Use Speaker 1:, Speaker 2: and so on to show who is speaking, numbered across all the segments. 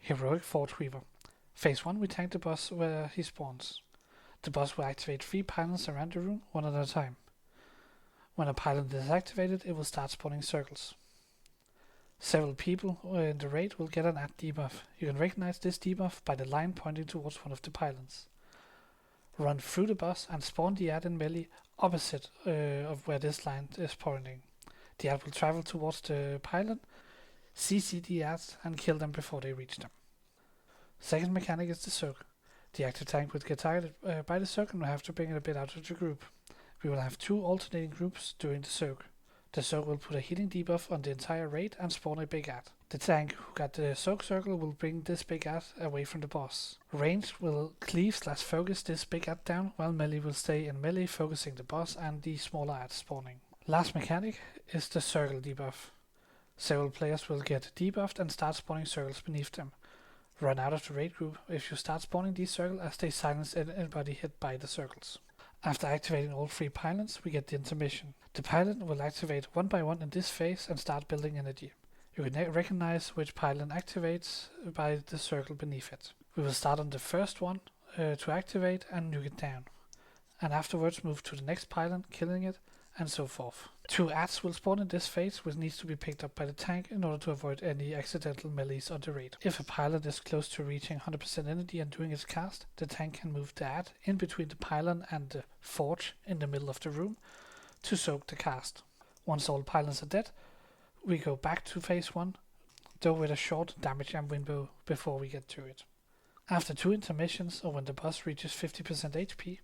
Speaker 1: Heroic Forgeweaver. Phase 1, we tank the boss where he spawns. The boss will activate 3 pylons around the room, one at a time. When a pylon is activated, it will start spawning circles. Several people in the raid will get an add debuff. You can recognize this debuff by the line pointing towards one of the pylons. Run through the boss and spawn the add in melee opposite of where this line is pointing. The add will travel towards the pylon, CC the adds and kill them before they reach them. Second mechanic is the circle. The active tank will get targeted by the circle and will have to bring it a bit out of the group. We will have 2 alternating groups during the circle. The circle will put a healing debuff on the entire raid and spawn a big add. The tank who got the soak circle will bring this big add away from the boss. Ranged will cleave/focus this big add down, while melee will stay in melee focusing the boss and the smaller adds spawning. Last mechanic is the circle debuff. Several players will get debuffed and start spawning circles beneath them. Run out of the raid group if you start spawning these circles, as they silence anybody hit by the circles. After activating all 3 pylons, we get the intermission. The pylon will activate one by one in this phase and start building energy. You can recognize which pylon activates by the circle beneath it. We will start on the first one to activate and nuke it down, and afterwards move to the next pylon, killing it, and so forth. 2 adds will spawn in this phase, which needs to be picked up by the tank in order to avoid any accidental melees on the raid. If a pylon is close to reaching 100% energy and doing its cast, the tank can move the add in between the pylon and the forge in the middle of the room to soak the cast. Once all pylons are dead, we go back to phase 1, though with a short damage and window before we get to it. After 2 intermissions, or when the boss reaches 50% HP,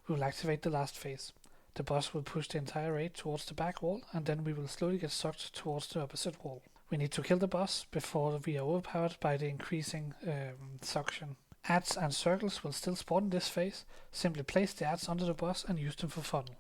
Speaker 1: we will activate the last phase. The boss will push the entire raid towards the back wall, and then we will slowly get sucked towards the opposite wall. We need to kill the boss before we are overpowered by the increasing suction. Adds and circles will still spawn in this phase. Simply place the adds under the boss and use them for funnel.